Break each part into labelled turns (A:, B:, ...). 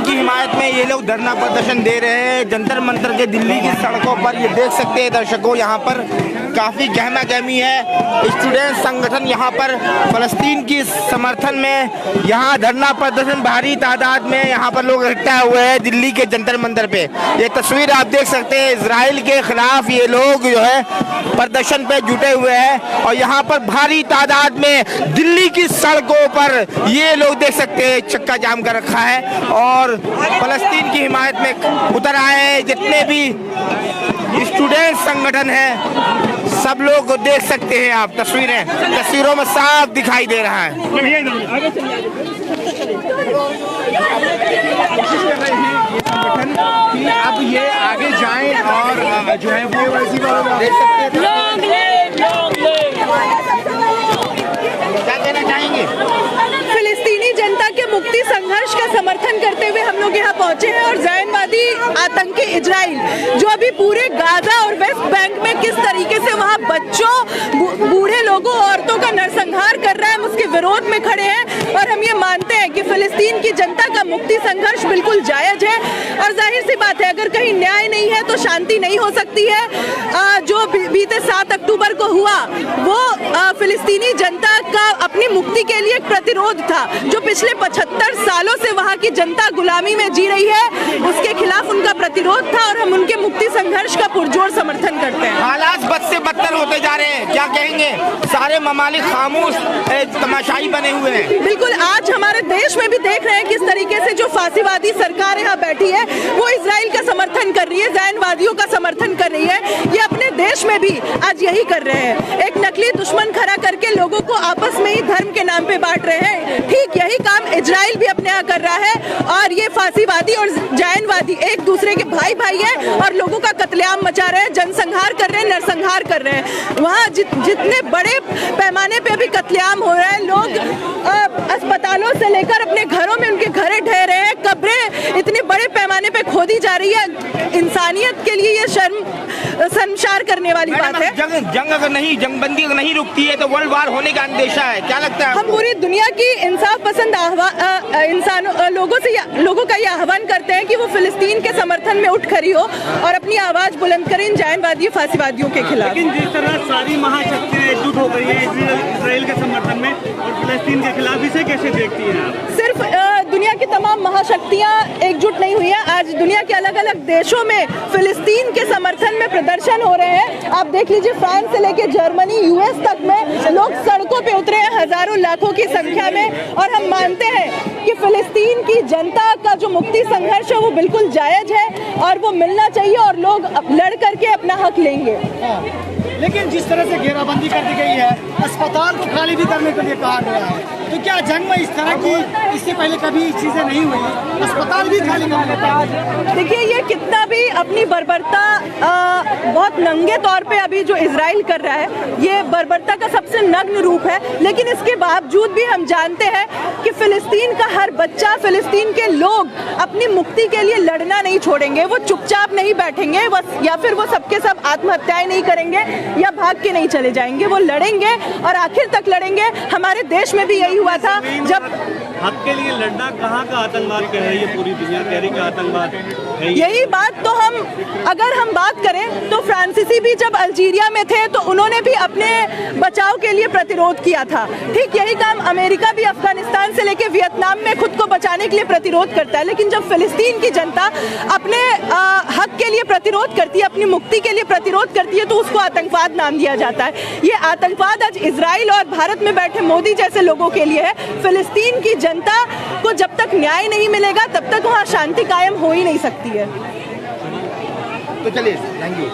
A: की हिमायत में ये लोग धरना प्रदर्शन दे रहे हैं जंतर मंतर के दिल्ली की सड़कों पर। ये देख सकते हैं दर्शकों, यहाँ पर काफी गहमा गहमी है। स्टूडेंट संगठन यहाँ पर फलस्तीन की समर्थन में यहाँ धरना प्रदर्शन भारी तादाद में यहाँ पर लोग इकट्ठा हुए हैं दिल्ली के जंतर मंतर पे। ये तस्वीर आप देख सकते हैं, इजराइल के खिलाफ ये लोग जो है प्रदर्शन पे जुटे हुए हैं और यहाँ पर भारी तादाद में दिल्ली की सड़कों पर ये लोग देख सकते हैं चक्का जाम कर रखा है और फलस्तीन की हिमायत में उतर आए हैं जितने भी स्टूडेंट संगठन है। सब लोग देख सकते हैं आप तस्वीरों में साफ दिखाई दे रहा है। कि अब ये आगे जाएं और जो है वो देख सकते हैं। क्या कहना चाहेंगे?
B: फिलिस्तीनी जनता के मुक्ति संघर्ष का समर्थन करते हुए हम लोग यहाँ पहुंचे हैं और ज़ायनवादी आतंकी इजराइल जो अभी पूरे गाजा और वेस्ट बैंक में किस तरीके से वहाँ बच्चों, बूढ़े लोगों, औरतों का नरसंहार कर रहा है, हम उसके विरोध में खड़े हैं और हम ये मानते हैं कि फिलिस्तीन की जनता का मुक्ति संघर्ष बिल्कुल जायज है और जाहिर सी बात है अगर कहीं न्याय नहीं है तो शांति नहीं हो सकती है। जो बीते 7 अक्टूबर को हुआ वो फिलिस्तीनी जनता का अपनी मुक्ति के लिए एक प्रतिरोध था जो पिछले 75 सालों से वहाँ की जनता गुलामी में जी रही है, उसके खिलाफ उनका प्रतिरोध था और हम उनके मुक्ति संघर्ष का पुरजोर समर्थन करते हैं।
A: हालात बद से बदतर होते जा रहे हैं, क्या कहेंगे? सारे ममालिक खामोश तमाशाई बने हुए हैं।
B: बिल्कुल, आज हमारे देश में भी देख रहे हैं किस तरीके से जो फांसीवादी सरकार यहाँ बैठी है वो इजराइल का समर्थन कर रही है, ज़ायनवादियों का समर्थन कर रही है। ये अपने देश में भी आज यही कर रहे हैं, एक नकली दुश्मन खड़ा करके लोगों को आपस में ही धर्म के नाम पे बांट रहे हैं। ठीक यही काम इजराइल भी अपने यहाँ कर रहा है और ये फांसीवादी और ज़ायनवादी एक दूसरे के भाई भाई है और लोगों का कत्लेआम मचा रहे हैं, जनसंहार कर रहे हैं, नरसंहार कर रहे हैं। वहाँ जितने बड़े पैमाने पे अभी कत्लेआम हो रहा है, लोग अस्पतालों से लेकर अपने घरों में उनके घरे ढह रहे हैं, कब्रें इतने बड़े पैमाने पे खोदी जा रही है। इंसानियत के लिए ये शर्मसार करने वाली बात है।
A: जंग अगर नहीं, जंगबंदी अगर नहीं रुकती है तो वर्ल्ड वार होने का अंदेशा है, क्या लगता है?
B: हम पूरी दुनिया की इंसाफ पसंद लोगों का ये आह्वान करते हैं कि वो फिलिस्तीन के समर्थन में उठ खड़ी हो और अपनी आवाज बुलंद करें इन ज़ायनवादी फांसीवादियों के खिलाफ।
C: लेकिन जिस तरह सारी महाशक्तियां एकजुट हो गई है इजराइल के समर्थन में और फिलिस्तीन के खिलाफ, इसे कैसे देखती हैं आप?
B: सिर्फ दुनिया की तमाम महाशक्तियां एकजुट नहीं हुई है, आज दुनिया के अलग अलग देशों में फिलिस्तीन के समर्थन में प्रदर्शन हो रहे हैं। आप देख लीजिए, फ्रांस से लेकर जर्मनी, यूएस तक में लोग सड़कों पे उतरे हैं हजारों लाखों की संख्या में और हम मानते हैं कि फिलिस्तीन की जनता का जो मुक्ति संघर्ष है वो बिल्कुल जायज है और वो मिलना चाहिए और लोग लड़ करके अपना हक लेंगे।
D: लेकिन जिस तरह से घेराबंदी कर दी गई है, अस्पताल को खाली भी करने के लिए कहा गया है, तो क्या जंग में इस तरह की इससे पहले कभी चीजें नहीं हुई, अस्पताल भी खाली कर लेता है?
B: देखिए, ये कितना भी अपनी बर्बरता बहुत नंगे तौर पे अभी जो इजराइल कर रहा है, ये बर्बरता का सबसे नग्न रूप है, लेकिन इसके बावजूद भी हम जानते हैं कि फिलिस्तीन का हर बच्चा, फिलिस्तीन के लोग अपनी मुक्ति के लिए लड़ना नहीं छोड़ेंगे। वो चुपचाप नहीं बैठेंगे बस, या फिर वो सबके सब आत्महत्याएं नहीं करेंगे या भाग के नहीं चले जाएंगे, वो लड़ेंगे और आखिर तक लड़ेंगे। हमारे देश में भी यही हुआ था जब
C: हक के लिए लड़ना। कहाँ का आतंकवाद कह रही है पूरी दुनिया, कह रही है आतंकवाद है।
B: यही बात तो अगर हम बात करें तो फ्रांसीसी भी जब अल्जीरिया में थे तो उन्होंने भी अपने बचाव के लिए प्रतिरोध किया था। ठीक यही काम अमेरिका भी अफगानिस्तान से लेकर वियतनाम में खुद को बचाने के लिए प्रतिरोध करता है। लेकिन जब फिलिस्तीन की जनता अपने हक के लिए प्रतिरोध करती है, अपनी मुक्ति के लिए प्रतिरोध करती है, तो उसको आतंकवाद नाम दिया जाता है। ये आतंकवाद आज इजराइल और भारत में बैठे मोदी जैसे लोगों के लिए है। फिलिस्तीन की जनता को जब तक न्याय नहीं मिलेगा तब तक वहाँ शांति कायम हो ही नहीं सकती है।
A: तो चलिए, थैंक यू।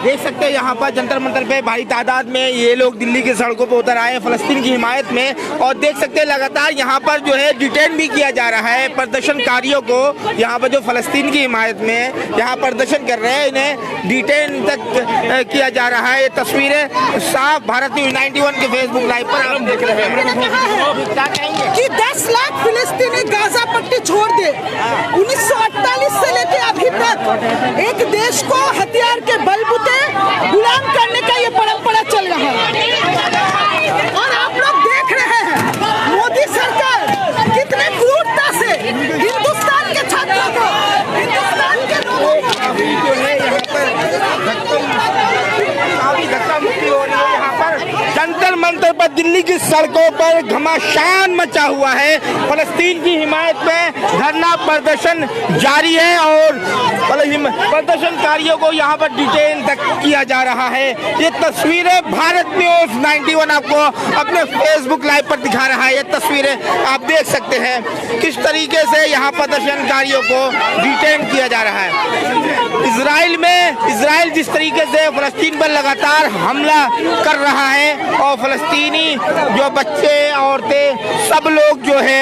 A: देख सकते हैं यहाँ पर जंतर मंतर पे भारी तादाद में ये लोग दिल्ली की सड़कों पर उतर आए हैं फलस्तीन की हिमायत में और देख सकते हैं लगातार यहाँ पर जो है डिटेन भी किया जा रहा है प्रदर्शनकारियों को। यहाँ पर जो फलस्तीन की हिमायत में यहाँ प्रदर्शन कर रहे हैं इन्हें डिटेन तक किया जा रहा है। ये तस्वीरें साफ भारत न्यूज़ 91 के फेसबुक लाइव पर आप देख रहे हैं। क्या कहेंगे
E: कि 10 लाख फिलिस्तीनी गाजा पट्टी छोड़ दे। 1948 से लेके अभी तक एक देश को हथियार के बलबूते गुलाम करने का ये परंपरा चल रहा है और आप लोग देख रहे हैं मोदी सरकार कितने क्रूरता से हिंदुस्तान
A: दिल्ली की सड़कों पर घमासान मचा हुआ है। फलस्तीन की हिमायत में धरना प्रदर्शन जारी है और प्रदर्शनकारियों को यहाँ पर डिटेन तक किया जा रहा है। ये तस्वीरें भारत न्यूज़ 91 आपको अपने फेसबुक लाइव पर दिखा रहा है। ये तस्वीरें आप देख सकते हैं किस तरीके से यहाँ प्रदर्शनकारियों को डिटेन किया जा रहा है। इजराइल जिस तरीके से फलस्तीन पर लगातार हमला कर रहा है और फलस्तीनी जो बच्चे औरतें सब लोग जो है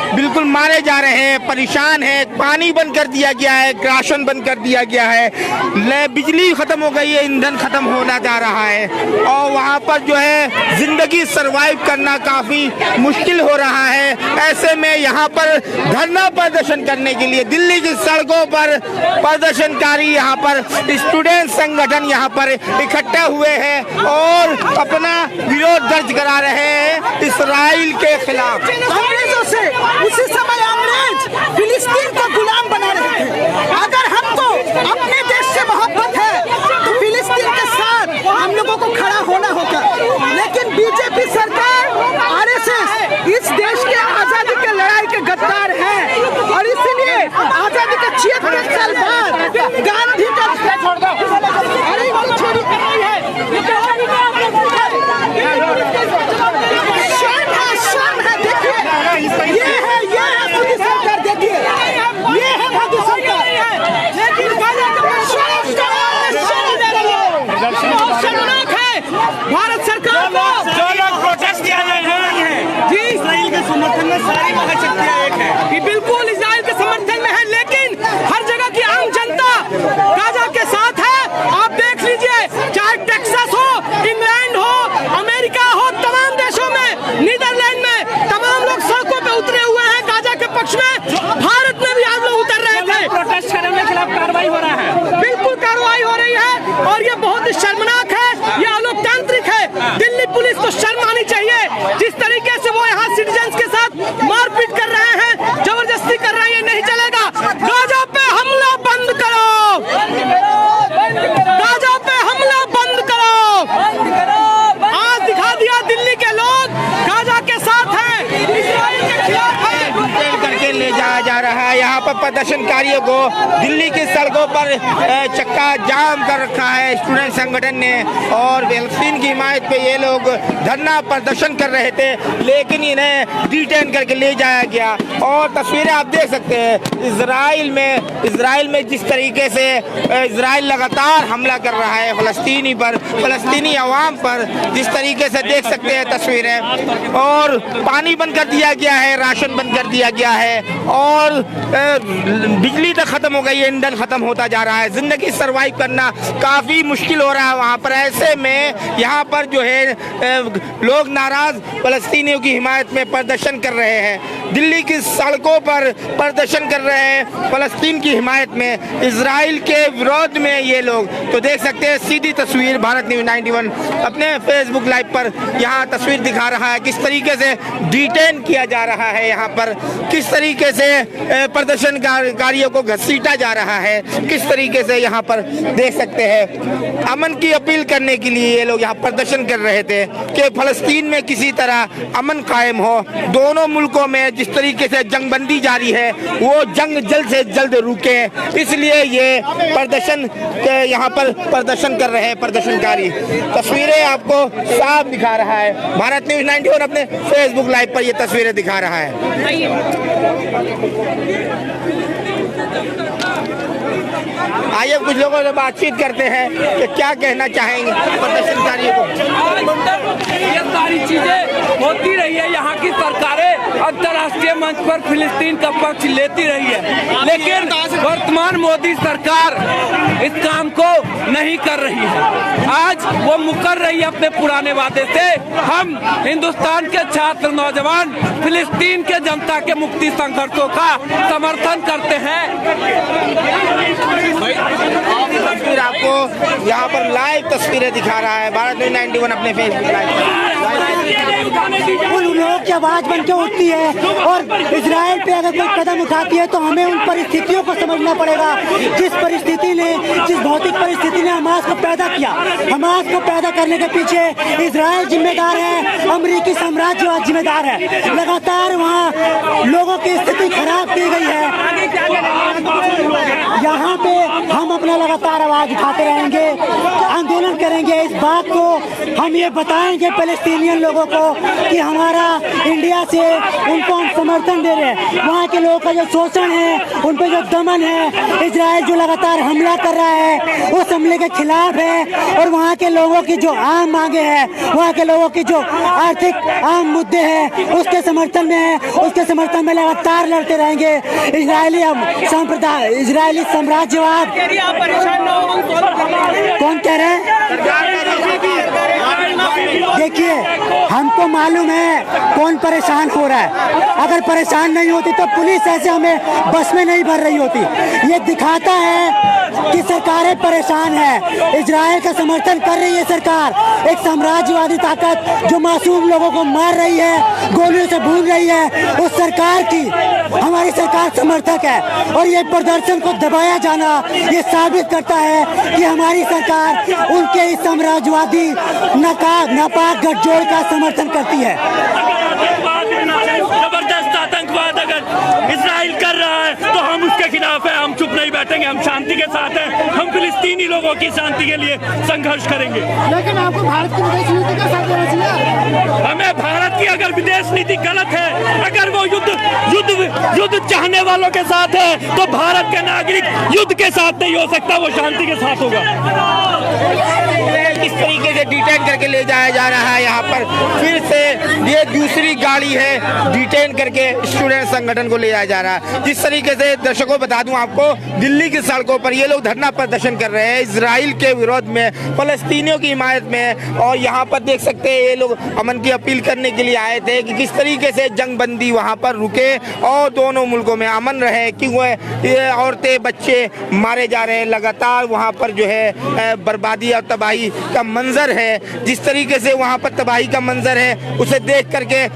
A: बिल्कुल मारे जा रहे हैं, परेशान है। पानी बंद कर दिया गया है, राशन बंद कर दिया गया है, बिजली खत्म हो गई है, ईंधन खत्म होना जा रहा है और वहाँ पर जो है जिंदगी सरवाइव करना काफी मुश्किल हो रहा है। ऐसे में यहाँ पर धरना प्रदर्शन करने के लिए दिल्ली की सड़कों पर प्रदर्शनकारी यहाँ पर स्टूडेंट संगठन यहाँ पर इकट्ठा हुए हैं और अपना विरोध दर्ज करा रहे हैं इजराइल के खिलाफ।
E: अंग्रेजों से उसी समय अंग्रेज फिलिस्तीन को गुलाम बना रहे थे। अगर हमको अपने देश से मोहब्बत है तो फिलिस्तीन के साथ हम लोगों को खड़ा होना होगा। लेकिन बीजेपी सरकार, आरएसएस इस देश के आजादी के लड़ाई के गद्दार हैं और इसीलिए आजादी के 76 साल बाद गांधी का शर्म है। देखिए ये है मोदी सरकार, देखिए ये है मोदी सरकार। शर्मनाक है भारत सरकार को।
C: जो लोग प्रोटेस्ट किया जा रहे हैं जी, इजराइल के समर्थन में सारी महाशक्तियां एक है।
B: ये बिल्कुल इजराइल के समर्थन में है, लेकिन हर जगह की आम जनता गाजा के साथ है। आप देख लीजिए, चाहे टेक्सास हो, इंग्लैंड हो, अमेरिका हो, तमाम देशों में, नीदरलैंड में तमाम लोग सड़कों पे उतरे हुए हैं गाजा के पक्ष में। भारत में भी आज लोग उतर रहे थे।
C: प्रोटेस्ट करने के खिलाफ कार्रवाई हो रहा है।
B: बिल्कुल कार्रवाई हो रही है और ये बहुत ही शर्मनाक है, ये अलोकतांत्रिक है। दिल्ली पुलिस को शर्म आनी चाहिए। जिस तरीके से वो यहाँ सिटीजन्स के साथ मारपीट कर रहे हैं, जबरदस्ती कर रहे हैं, ये नहीं चलेगा। गाजा पे हमला बंद करो, गाजा पे हमला बंद करो। आज दिखा दिया दिल्ली के लोग गाजा के साथ हैं, इजराइल के खिलाफ है।
A: करके ले जाया जा रहा है। यहाँ पर प्रदर्शनकारियों को दिल्ली की सड़कों पर चक्का जाम कर रखा है स्टूडेंट संगठन ने और फलस्तीन की हिमायत पे ये लोग धरना प्रदर्शन कर रहे थे, लेकिन इन्हें डिटेन करके ले जाया गया। और तस्वीरें आप देख सकते हैं इजराइल में जिस तरीके से इजराइल लगातार हमला कर रहा है फलस्तीनी पर, फलस्तीनी अवाम पर, जिस तरीके से देख सकते हैं तस्वीरें। और पानी बंद कर दिया गया है, राशन बंद कर दिया गया है और बिजली तक खत्म हो गई है, ईंधन खत्म होता जा रहा है। जिंदगी सरवाइव करना काफी मुश्किल हो रहा है वहाँ पर। ऐसे में यहाँ पर जो है लोग नाराज फलस्तीनियों की हिमायत में प्रदर्शन कर रहे हैं, दिल्ली की सड़कों पर प्रदर्शन कर रहे हैं फलस्तीन की हिमायत में, इजराइल के विरोध में ये लोग। तो देख सकते हैं सीधी तस्वीर भारत न्यूज़ 91 अपने फेसबुक लाइव पर यहाँ तस्वीर दिखा रहा है किस तरीके से डिटेन किया जा रहा है, यहाँ पर किस तरीके से प्रदर्शनकारियों को घसीटा जा रहा है, किस तरीके से यहाँ पर देख सकते हैं। अमन की अपील करने के लिए ये लोग यहाँ प्रदर्शन कर रहे थे कि फलस्तीन में किसी तरह अमन कायम हो। दोनों मुल्कों में जिस तरीके से जंगबंदी जारी है वो जंग जल्द से जल्द रुके, इसलिए ये प्रदर्शन यहाँ पर प्रदर्शन कर रहे हैं प्रदर्शनकारी। तस्वीरें आपको साफ दिखा रहा है भारत न्यूज़ 91 अपने फेसबुक लाइव पर ये तस्वीरें दिखा रहा है। आइए कुछ लोगों से बातचीत करते हैं कि क्या कहना चाहेंगे प्रदर्शनकारियों को।
F: ये सारी चीजें होती रही है, यहाँ की सरकारें अंतर्राष्ट्रीय मंच पर फिलिस्तीन का पक्ष लेती रही है, लेकिन वर्तमान मोदी सरकार इस काम को नहीं कर रही है। आज वो मुकर रही है अपने पुराने वादे से। हम हिंदुस्तान के छात्र नौजवान फिलिस्तीन के जनता के मुक्ति संघर्षों का समर्थन करते हैं।
A: तस्वीर आपको यहाँ पर लाइव तस्वीरें दिखा रहा है भारत न्यूज़ 91 अपने फेसबुक लाइव।
G: उन लोगों की आवाज बन के उठती है और इजराइल पे अगर कोई कदम उठाती है तो हमें उन परिस्थितियों को समझना पड़ेगा जिस भौतिक परिस्थिति ने हमास को पैदा किया। हमास को पैदा करने के पीछे इजराइल जिम्मेदार है, अमेरिकी साम्राज्यवाद जिम्मेदार है। लगातार वहाँ लोगों की स्थिति खराब की गई है। यहाँ पे हम अपना लगातार आवाज उठाते रहेंगे, आंदोलन करेंगे। इस बात को हम ये बताएंगे पैलेस्टीनियन लोगों को कि हमारा इंडिया से उनको हम समर्थन दे रहे हैं। वहाँ के लोगों का जो शोषण है, उन पे जो दमन है, इजराइल जो लगातार हमला कर रहा है उस हमले के खिलाफ है। और वहाँ के लोगों की जो आम मांगे हैं, वहाँ के लोगों की जो आर्थिक आम मुद्दे हैं उसके समर्थन में है, उसके समर्थन में लगातार लड़ते रहेंगे। इजरायली साम्राज्यवाद कौन कह रहे हैं? देखिए, हमको मालूम है कौन परेशान हो रहा है। अगर परेशान नहीं होती तो पुलिस ऐसे हमें बस में नहीं भर रही होती। ये दिखाता है कि सरकारें परेशान है। इजराइल का समर्थन कर रही है सरकार, एक साम्राज्यवादी ताकत जो मासूम लोगों को मार रही है, गोलियों से भून रही है, उस सरकार की हमारी सरकार समर्थक है। और ये प्रदर्शन को दबाया जाना ये साबित करता है कि हमारी सरकार उनके इस साम्राज्यवादी नापाक गठजोड़ का समर्थन करती है।
H: जबरदस्त आतंकवाद अगर इजराइल कर रहा है तो हम उसके खिलाफ है, हम चुप नहीं बैठेंगे, हम शांति के साथ हैं, हम फिलिस्तीनी लोगों की शांति के लिए संघर्ष करेंगे।
D: लेकिन आपको भारत की विदेश नीति का साथ देना चाहिए।
H: हमें भारत की अगर विदेश नीति गलत है, अगर वो युद्ध चाहने वालों के साथ है तो भारत के नागरिक युद्ध के साथ नहीं हो सकता, वो शांति के साथ होगा।
A: किस तरीके से डिटेन करके ले जाया जा रहा है यहाँ पर, फिर से ये दूसरी गाड़ी है डिटेन करके स्टूडेंट संगठन को ले जाया जा रहा है। जिस तरीके से दर्शकों बता दूं आपको, दिल्ली की सड़कों पर ये लोग धरना प्रदर्शन कर रहे हैं इजराइल के विरोध में, फलस्तीनियों की हिमायत में। और यहाँ पर देख सकते हैं ये लोग अमन की अपील करने के लिए आए थे कि किस तरीके से जंगबंदी वहाँ पर रुके और दोनों मुल्कों में अमन रहे। क्यों ये औरतें बच्चे मारे जा रहे हैं लगातार, वहाँ पर जो है बर्बादी और तबाही का मंजर है। जिस तरीके से वहाँ पर तबाही का मंजर है उसे देख करके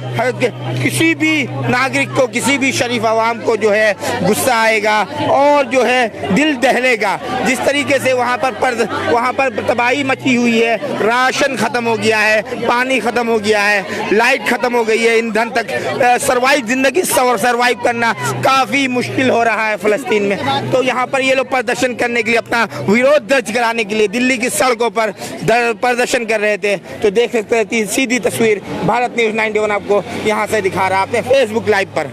A: किसी भी नागरिक को, किसी भी शरीफ आवाम को जो है गुस्सा आएगा और जो है दिल दहलेगा। जिस तरीके से वहाँ पर तबाही मची हुई है, राशन खत्म हो गया है, पानी खत्म हो गया है, लाइट खत्म हो गई है, ईंधन तक जिंदगी सर्वाइव करना काफी मुश्किल हो रहा है फिलिस्तीन में। तो यहाँ पर ये लोग प्रदर्शन करने के लिए, अपना विरोध दर्ज कराने के लिए दिल्ली की सड़कों पर प्रदर्शन कर रहे थे। तो देख सकते हैं सीधी तस्वीर भारत न्यूज़ 91 आपको यहाँ से दिखा रहा है अपने फेसबुक लाइव पर।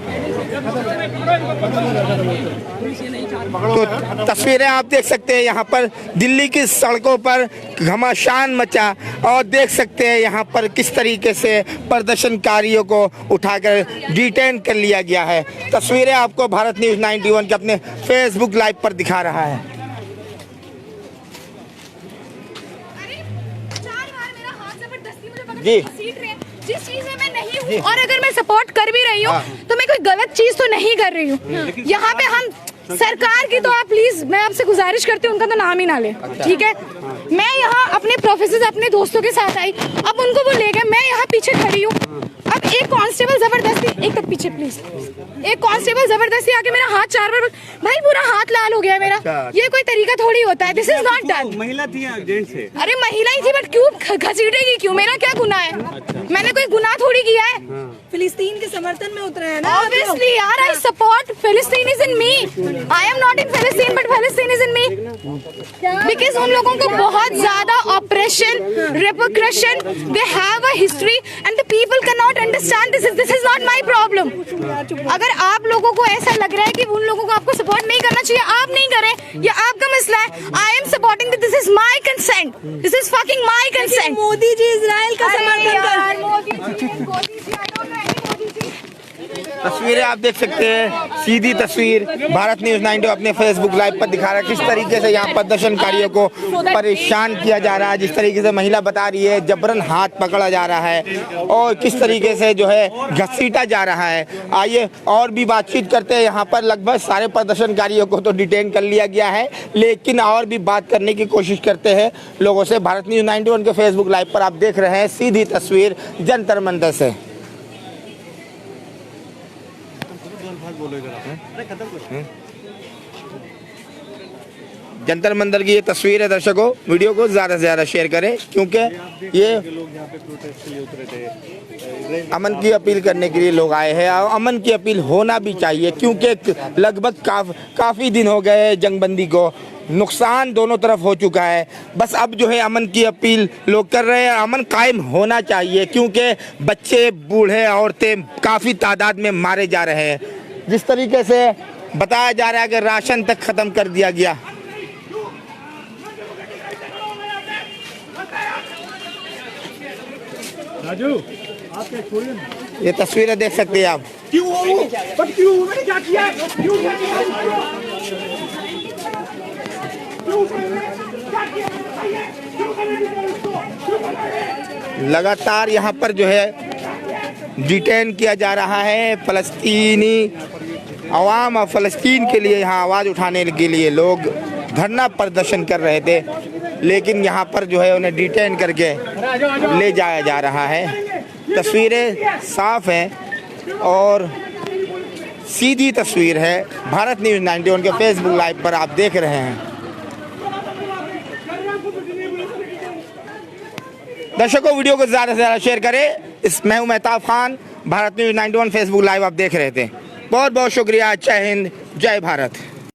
A: तो तस्वीरें आप देख सकते हैं यहाँ पर दिल्ली की सड़कों पर घमासान मचा और देख सकते हैं यहाँ पर किस तरीके से प्रदर्शनकारियों को उठाकर डिटेन कर लिया गया है। तस्वीरें आपको भारत न्यूज़ 91 के अपने फेसबुक लाइव पर दिखा रहा है। जी,
I: जिस चीज में मैं नहीं हूँ और अगर मैं सपोर्ट कर भी रही हूँ तो मैं कोई गलत चीज तो नहीं कर रही हूँ। यहाँ पे हम सरकार की तो आप प्लीज, मैं आपसे गुजारिश करती हूँ उनका तो नाम ही ना ले, ठीक है। मैं यहाँ अपने प्रोफेसर अपने दोस्तों के साथ आई, अब उनको वो ले गए, मैं यहाँ पीछे खड़ी हूँ। अब एक कांस्टेबल जबरदस्ती, एक तक पीछे प्लीज, एक कांस्टेबल जबरदस्ती आके मेरा हाथ 4 बार, भाई पूरा हाथ लाल हो गया मेरा। ये कोई तरीका थोड़ी होता है, दिस इज नॉट डन।
C: महिला थी या जेंट्स है?
I: अरे महिला ही थी, बट क्यों घसीटेगी क्यों? मेरा क्या गुनाह है? मैंने कोई गुनाह थोड़ी किया है।
B: फिलिस्तीन के समर्थन में उतरे हैं ना।
I: Obviously यार, I support Palestine is in me. I am not in Palestine, but Palestine is in me. Because उन लोगों को बहुत ज्यादा oppression, repercussion, they have a history, and the people cannot understand this. This is not my problem. अगर आप लोगों को ऐसा लग रहा है कि उन लोगों को आपको सपोर्ट नहीं करना चाहिए, आप नहीं करें, ये आपका मसला है। I am supporting that. This is my consent. This is fucking my consent.
B: Modi ji Israel का समर्थन कर,
I: Modi ji, I don't know any Modi ji.
A: तस्वीरें आप देख सकते हैं, सीधी तस्वीर भारत न्यूज 92 अपने फेसबुक लाइव पर दिखा रहा है किस तरीके से यहाँ प्रदर्शनकारियों को परेशान किया जा रहा है। जिस तरीके से महिला बता रही है जबरन हाथ पकड़ा जा रहा है और किस तरीके से जो है घसीटा जा रहा है। आइए और भी बातचीत करते हैं। यहाँ पर लगभग सारे प्रदर्शनकारियों को तो डिटेन कर लिया गया है, लेकिन और भी बात करने की कोशिश करते हैं लोगों से। भारत न्यूज 91 के फेसबुक लाइव पर आप देख रहे हैं सीधी तस्वीर जंतर मंतर से। जंतर मंतर की ये तस्वीर है दर्शकों, वीडियो को ज़्यादा से ज़्यादा शेयर करें क्योंकि ये अमन की अपील करने के लिए लोग आए हैं और अमन की अपील होना भी चाहिए क्योंकि लगभग काफ़ी दिन हो गए जंगबंदी को, नुकसान दोनों तरफ हो चुका है। बस अब जो है अमन की अपील लोग कर रहे हैं, अमन कायम होना चाहिए क्योंकि बच्चे बूढ़े औरतें काफ़ी तादाद में मारे जा रहे हैं। जिस तरीके से बताया जा रहा है कि राशन तक ख़त्म कर दिया गया।
H: राजू
A: ये तस्वीरें देख सकते हैं आप। लगातार यहाँ पर जो है डिटेन किया जा रहा है फ़लस्तीनी अवाम और फ़लस्तीन के लिए। यहाँ आवाज़ उठाने के लिए लोग धरना प्रदर्शन कर रहे थे, लेकिन यहाँ पर जो है उन्हें डिटेन करके ले जाया जा रहा है। तस्वीरें साफ हैं और सीधी तस्वीर है। भारत न्यूज़ 91 के फेसबुक लाइव पर आप देख रहे हैं। दर्शकों वीडियो को ज़्यादा से ज़्यादा शेयर करें। मैं हूं Mehtab Khan, Bharat news 91 Facebook live आप देख रहे थे। बहुत बहुत शुक्रिया। जय हिंद, जय भारत।